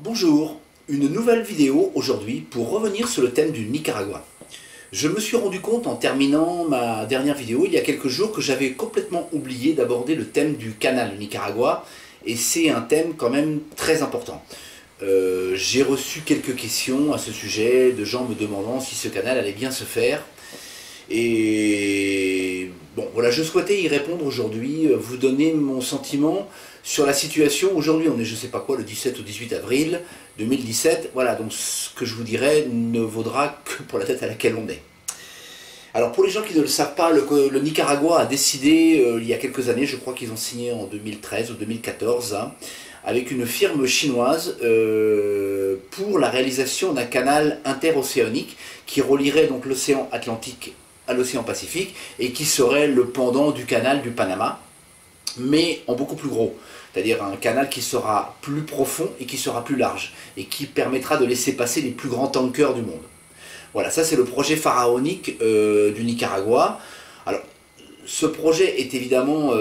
Bonjour, une nouvelle vidéo aujourd'hui pour revenir sur le thème du Nicaragua. Je me suis rendu compte en terminant ma dernière vidéo il y a quelques jours que j'avais complètement oublié d'aborder le thème du canal Nicaragua et c'est un thème quand même très important. J'ai reçu quelques questions à ce sujet de gens me demandant si ce canal allait bien se faire. Et bon, voilà, je souhaitais y répondre aujourd'hui, vous donner mon sentiment sur la situation. Aujourd'hui, on est, je sais pas quoi, le 17 ou 18 avril 2017. Voilà, donc ce que je vous dirai ne vaudra que pour la date à laquelle on est. Alors pour les gens qui ne le savent pas, le Nicaragua a décidé, il y a quelques années, je crois qu'ils ont signé en 2013 ou 2014, hein, avec une firme chinoise pour la réalisation d'un canal interocéanique qui relierait donc l'océan Atlantique à l'océan Pacifique et qui serait le pendant du canal du Panama, mais en beaucoup plus gros. C'est-à-dire un canal qui sera plus profond et qui sera plus large et qui permettra de laisser passer les plus grands tankers du monde. Voilà, ça c'est le projet pharaonique du Nicaragua. Alors, ce projet est évidemment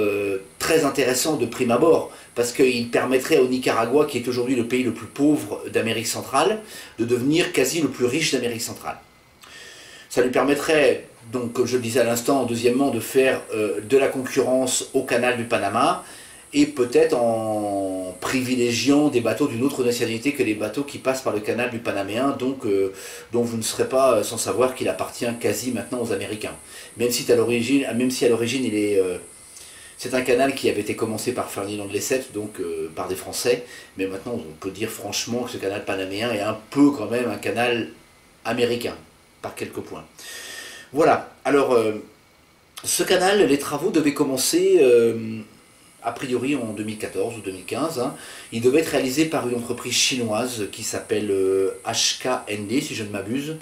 très intéressant de prime abord, parce qu'il permettrait au Nicaragua, qui est aujourd'hui le pays le plus pauvre d'Amérique centrale, de devenir quasi le plus riche d'Amérique centrale. Ça lui permettrait, donc, comme je le disais à l'instant, deuxièmement, de faire de la concurrence au canal du Panama, et peut-être en privilégiant des bateaux d'une autre nationalité que les bateaux qui passent par le canal du Panaméen, donc dont vous ne serez pas sans savoir qu'il appartient quasi maintenant aux Américains. Même si à l'origine il est c'est un canal qui avait été commencé par Ferdinand de Lesseps, donc par des Français, mais maintenant on peut dire franchement que ce canal panaméen est un peu quand même un canal américain, par quelques points. Voilà, alors ce canal, les travaux devaient commencer a priori en 2014 ou 2015. Hein. Il devait être réalisé par une entreprise chinoise qui s'appelle HKND, si je ne m'abuse,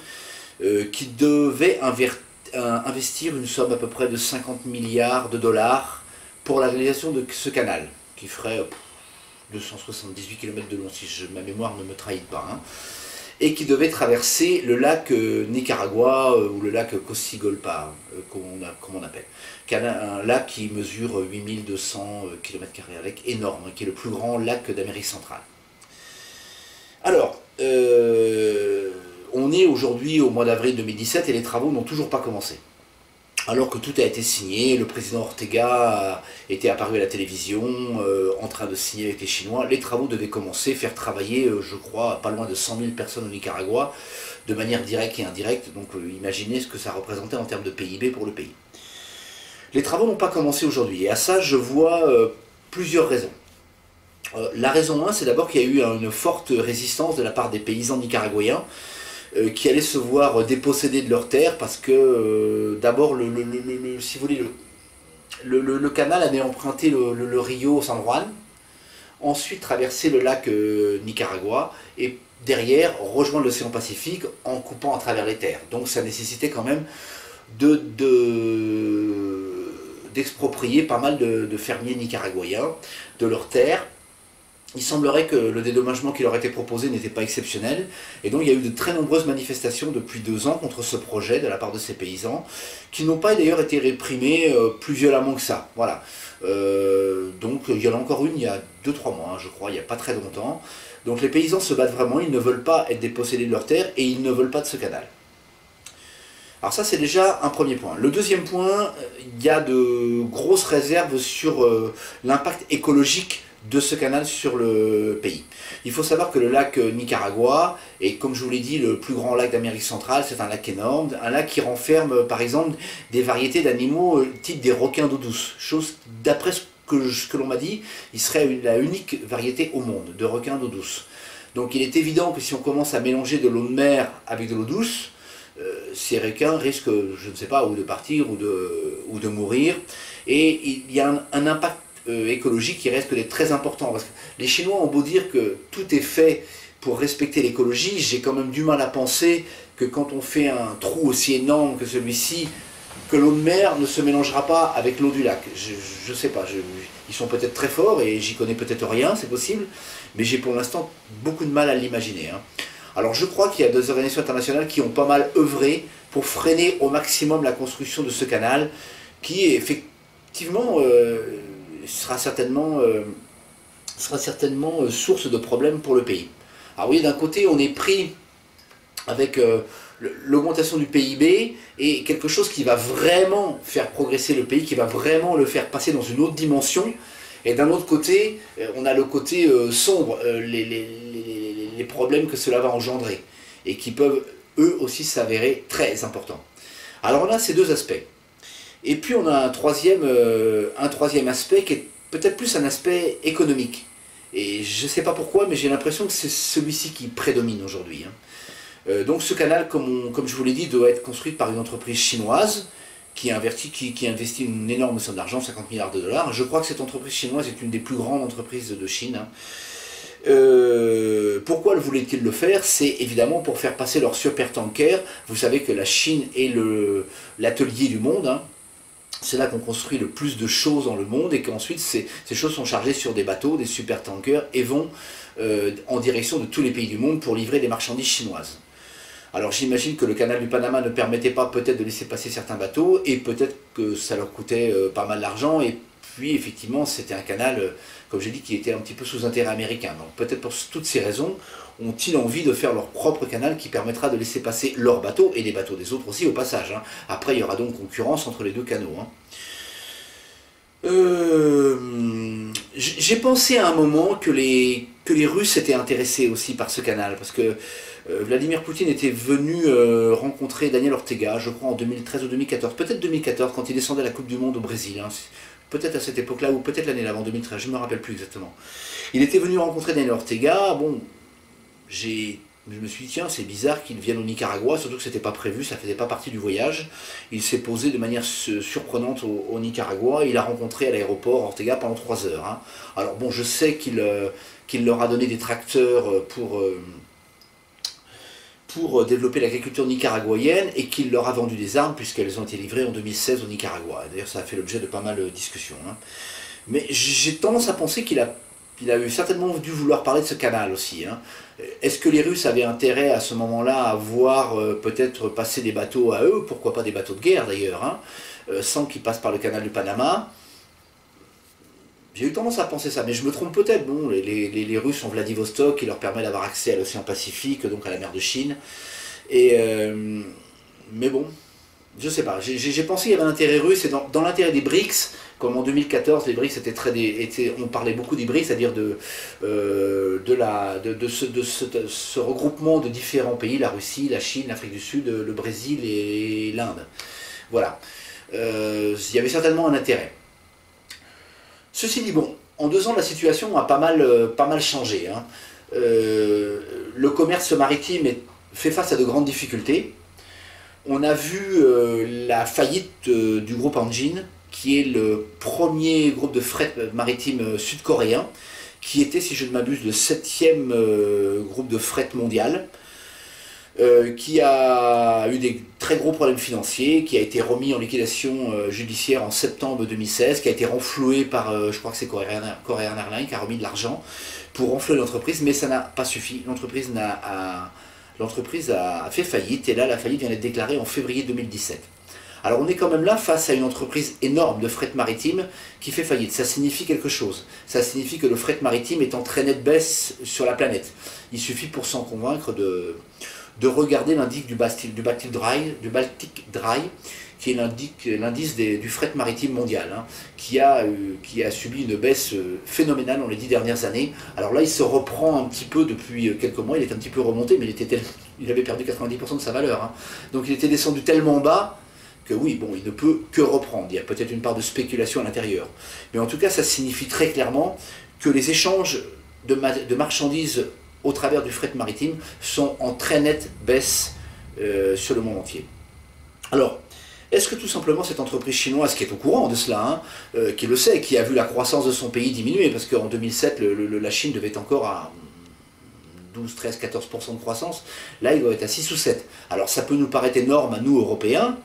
qui devait investir une somme à peu près de 50 milliards de dollars pour la réalisation de ce canal, qui ferait 278 km de long, si ma mémoire ne me trahit pas. Hein, et qui devait traverser le lac Nicaragua ou le lac Cosigolpa, comme on appelle. Un lac qui mesure 8200 km² avec, énorme, qui est le plus grand lac d'Amérique centrale. Alors, on est aujourd'hui au mois d'avril 2017 et les travaux n'ont toujours pas commencé. Alors que tout a été signé, le président Ortega était apparu à la télévision en train de signer avec les Chinois. Les travaux devaient commencer, faire travailler, je crois, pas loin de 100 000 personnes au Nicaragua, de manière directe et indirecte. Donc imaginez ce que ça représentait en termes de PIB pour le pays. Les travaux n'ont pas commencé aujourd'hui, et à ça je vois plusieurs raisons. La raison 1, c'est d'abord qu'il y a eu une forte résistance de la part des paysans nicaraguayens, qui allaient se voir déposséder de leurs terres parce que d'abord, si vous voulez, le canal allait emprunter le Rio San Juan, ensuite traverser le lac Nicaragua et derrière rejoindre l'océan Pacifique en coupant à travers les terres. Donc ça nécessitait quand même d'exproprier pas mal de fermiers nicaraguayens de leurs terres. Il semblerait que le dédommagement qui leur était proposé n'était pas exceptionnel, et donc il y a eu de très nombreuses manifestations depuis 2 ans contre ce projet de la part de ces paysans, qui n'ont pas d'ailleurs été réprimés plus violemment que ça. Voilà. Donc il y en a encore une il y a 2-3 mois, hein, je crois, il n'y a pas très longtemps. Donc les paysans se battent vraiment, ils ne veulent pas être dépossédés de leurs terres, et ils ne veulent pas de ce canal. Alors ça c'est déjà un premier point. Le deuxième point, il y a de grosses réserves sur l'impact écologique de ce canal sur le pays. Il faut savoir que le lac Nicaragua est, comme je vous l'ai dit, le plus grand lac d'Amérique centrale. C'est un lac énorme, un lac qui renferme par exemple des variétés d'animaux type des requins d'eau douce, chose d'après ce que l'on m'a dit, il serait la unique variété au monde de requins d'eau douce. Donc il est évident que si on commence à mélanger de l'eau de mer avec de l'eau douce, ces requins risquent, je ne sais pas, ou de partir ou de mourir, et il y a un impact écologique qui reste très important, parce que les Chinois ont beau dire que tout est fait pour respecter l'écologie, j'ai quand même du mal à penser que quand on fait un trou aussi énorme que celui-ci, que l'eau de mer ne se mélangera pas avec l'eau du lac. Je ne sais pas, ils sont peut-être très forts et j'y connais peut-être rien, c'est possible, mais j'ai pour l'instant beaucoup de mal à l'imaginer. Hein. Alors je crois qu'il y a des organisations internationales qui ont pas mal œuvré pour freiner au maximum la construction de ce canal, qui effectivement sera certainement source de problèmes pour le pays. Alors oui, d'un côté, on est pris avec l'augmentation du PIB et quelque chose qui va vraiment faire progresser le pays, qui va vraiment le faire passer dans une autre dimension. Et d'un autre côté, on a le côté sombre, les problèmes que cela va engendrer et qui peuvent eux aussi s'avérer très importants. Alors on a ces deux aspects. Et puis on a un troisième aspect qui est peut-être plus un aspect économique. Et je ne sais pas pourquoi, mais j'ai l'impression que c'est celui-ci qui prédomine aujourd'hui. Donc ce canal, comme je vous l'ai dit, doit être construit par une entreprise chinoise qui investit une énorme somme d'argent, 50 milliards de dollars. Je crois que cette entreprise chinoise est une des plus grandes entreprises de Chine. Pourquoi voulaient-ils le faire? C'est évidemment pour faire passer leur supertanker. Vous savez que la Chine est l'atelier du monde. C'est là qu'on construit le plus de choses dans le monde et qu'ensuite ces choses sont chargées sur des bateaux, des supertankers et vont en direction de tous les pays du monde pour livrer des marchandises chinoises. Alors j'imagine que le canal du Panama ne permettait pas peut-être de laisser passer certains bateaux et peut-être que ça leur coûtait pas mal d'argent et puis effectivement c'était un canal, comme j'ai dit, qui était un petit peu sous intérêt américain. Donc peut-être pour toutes ces raisons ont-ils envie de faire leur propre canal qui permettra de laisser passer leurs bateaux et les bateaux des autres aussi au passage. Après il y aura donc concurrence entre les deux canaux. J'ai pensé à un moment que les Russes étaient intéressés aussi par ce canal, parce que Vladimir Poutine était venu rencontrer Daniel Ortega, je crois en 2013 ou 2014, peut-être 2014, quand il descendait à la Coupe du Monde au Brésil, peut-être à cette époque-là, ou peut-être l'année d'avant, 2013, je ne me rappelle plus exactement. Il était venu rencontrer Daniel Ortega, bon, je me suis dit, tiens, c'est bizarre qu'il vienne au Nicaragua, surtout que ce n'était pas prévu, ça ne faisait pas partie du voyage. Il s'est posé de manière surprenante au Nicaragua, il a rencontré à l'aéroport Ortega pendant 3 heures. Alors bon, je sais qu'il leur a donné des tracteurs pour développer l'agriculture nicaraguayenne et qu'il leur a vendu des armes puisqu'elles ont été livrées en 2016 au Nicaragua. D'ailleurs, ça a fait l'objet de pas mal de discussions. Mais j'ai tendance à penser qu'il a certainement dû vouloir parler de ce canal aussi. Est-ce que les Russes avaient intérêt à ce moment-là à voir peut-être passer des bateaux à eux, pourquoi pas des bateaux de guerre d'ailleurs, sans qu'ils passent par le canal du Panama? J'ai eu tendance à penser ça, mais je me trompe peut-être. Bon, les Russes ont Vladivostok qui leur permet d'avoir accès à l'océan Pacifique, donc à la mer de Chine. Mais bon, je sais pas. J'ai pensé qu'il y avait un intérêt russe, et dans l'intérêt des BRICS, comme en 2014, les BRICS on parlait beaucoup des BRICS, c'est-à-dire de ce regroupement de différents pays, la Russie, la Chine, l'Afrique du Sud, le Brésil et l'Inde. Voilà. Il y avait certainement un intérêt. Ceci dit, bon, en 2 ans, la situation a pas mal changé. Le commerce maritime fait face à de grandes difficultés. On a vu la faillite du groupe Hanjin, qui est le premier groupe de fret maritime sud-coréen, qui était, si je ne m'abuse, le 7e groupe de fret mondial, qui a eu des très gros problèmes financiers, qui a été remis en liquidation judiciaire en septembre 2016, qui a été renfloué par, je crois que c'est Korean Airlines, qui a remis de l'argent pour renflouer l'entreprise, mais ça n'a pas suffi. L'entreprise a fait faillite, et là la faillite vient d'être déclarée en février 2017. Alors on est quand même là face à une entreprise énorme de fret maritime qui fait faillite. Ça signifie quelque chose. Ça signifie que le fret maritime est en très nette baisse sur la planète. Il suffit pour s'en convaincre de regarder l'indice du Baltic Dry, qui est l'indice du fret maritime mondial, qui a subi une baisse phénoménale dans les 10 dernières années. Alors là, il se reprend un petit peu depuis quelques mois, il est un petit peu remonté, mais il avait perdu 90% de sa valeur. Donc il était descendu tellement bas que oui, bon, il ne peut que reprendre. Il y a peut-être une part de spéculation à l'intérieur. Mais en tout cas, ça signifie très clairement que les échanges de marchandises au travers du fret maritime sont en très nette baisse sur le monde entier. Alors, est-ce que tout simplement cette entreprise chinoise qui est au courant de cela, qui le sait, qui a vu la croissance de son pays diminuer, parce qu'en 2007, la Chine devait être encore à 12, 13, 14% de croissance, là il doit être à 6 ou 7. Alors ça peut nous paraître énorme à nous, Européens,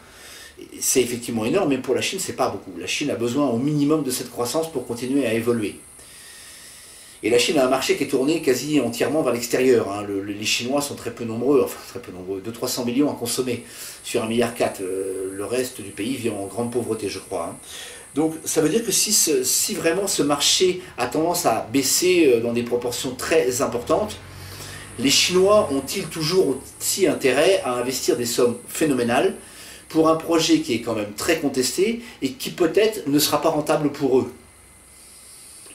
c'est effectivement énorme, mais pour la Chine, c'est pas beaucoup. La Chine a besoin au minimum de cette croissance pour continuer à évoluer. Et la Chine a un marché qui est tourné quasi entièrement vers l'extérieur. Les Chinois sont très peu nombreux, enfin très peu nombreux, 200-300 millions à consommer sur 1,4 milliard. Le reste du pays vit en grande pauvreté, je crois. Donc ça veut dire que si vraiment ce marché a tendance à baisser dans des proportions très importantes, Les Chinois ont-ils toujours aussi intérêt à investir des sommes phénoménales pour un projet qui est quand même très contesté et qui peut-être ne sera pas rentable pour eux?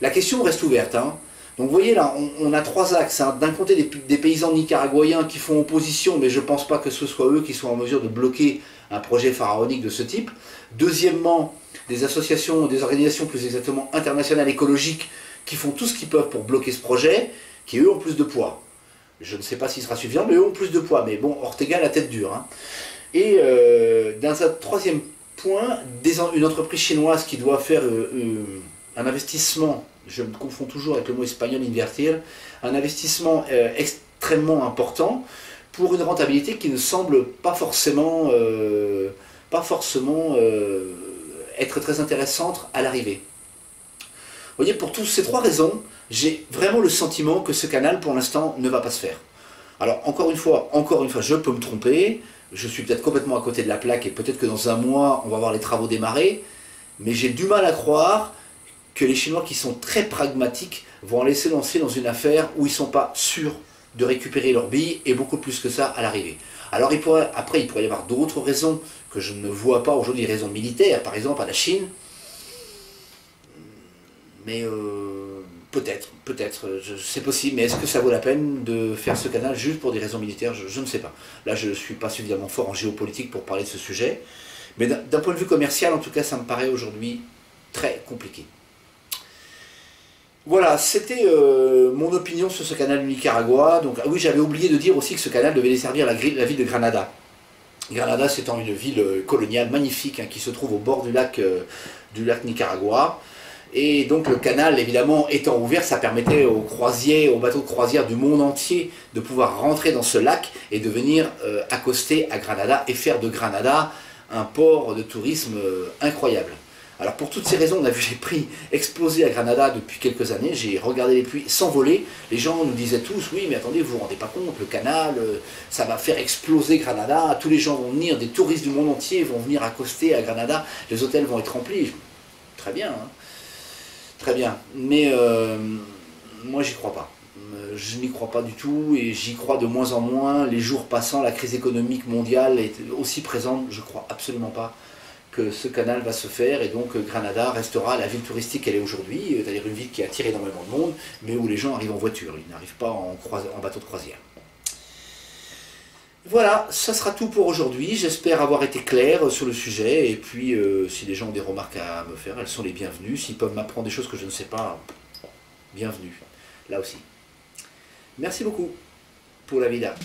La question reste ouverte, hein. Donc vous voyez là, on a trois axes, hein. D'un côté des paysans nicaraguayens qui font opposition, mais je ne pense pas que ce soit eux qui soient en mesure de bloquer un projet pharaonique de ce type. Deuxièmement, des associations, des organisations plus exactement internationales écologiques qui font tout ce qu'ils peuvent pour bloquer ce projet, qui eux ont plus de poids. Je ne sais pas s'il sera suffisant, mais eux ont plus de poids. Mais bon, Ortega a la tête dure, hein. Et dans un troisième point, une entreprise chinoise qui doit faire un investissement, je me confonds toujours avec le mot espagnol invertir, un investissement extrêmement important pour une rentabilité qui ne semble pas forcément être très intéressante à l'arrivée. Vous voyez, pour toutes ces trois raisons, j'ai vraiment le sentiment que ce canal, pour l'instant, ne va pas se faire. Alors, encore une fois, je peux me tromper, je suis peut-être complètement à côté de la plaque, et peut-être que dans un mois, on va voir les travaux démarrer, mais j'ai du mal à croire que les Chinois, qui sont très pragmatiques, vont en laisser lancer dans une affaire où ils ne sont pas sûrs de récupérer leurs billes, et beaucoup plus que ça à l'arrivée. Alors, après, il pourrait y avoir d'autres raisons que je ne vois pas aujourd'hui, des raisons militaires, par exemple à la Chine, mais peut-être, c'est possible, mais est-ce que ça vaut la peine de faire ce canal juste pour des raisons militaires? Je ne sais pas. Là, je ne suis pas suffisamment fort en géopolitique pour parler de ce sujet, mais d'un point de vue commercial, en tout cas, ça me paraît aujourd'hui très compliqué. Voilà, c'était mon opinion sur ce canal du Nicaragua. Donc, ah oui, j'avais oublié de dire aussi que ce canal devait desservir la ville de Granada. Granada, c'est une ville coloniale magnifique, hein, qui se trouve au bord du lac Nicaragua. Et donc le canal, évidemment, étant ouvert, ça permettait aux bateaux de croisière du monde entier de pouvoir rentrer dans ce lac et de venir accoster à Granada et faire de Granada un port de tourisme incroyable. Alors pour toutes ces raisons, on a vu les prix exploser à Granada depuis quelques années. J'ai regardé les prix s'envoler. Les gens nous disaient tous, oui mais attendez, vous vous rendez pas compte, le canal, ça va faire exploser Granada. Tous les gens vont venir, des touristes du monde entier vont venir accoster à Granada. Les hôtels vont être remplis. Très bien, hein. Très bien. Mais moi j'y crois pas. Je n'y crois pas du tout et j'y crois de moins en moins. Les jours passant, la crise économique mondiale est aussi présente. Je crois absolument pas que ce canal va se faire et donc Granada restera la ville touristique qu'elle est aujourd'hui, c'est-à-dire une ville qui attire énormément de monde, mais où les gens arrivent en voiture, ils n'arrivent pas en bateau de croisière. Voilà, ça sera tout pour aujourd'hui. J'espère avoir été clair sur le sujet. Et puis, si les gens ont des remarques à me faire, elles sont les bienvenues. S'ils peuvent m'apprendre des choses que je ne sais pas, bienvenue. Là aussi. Merci beaucoup pour la vida.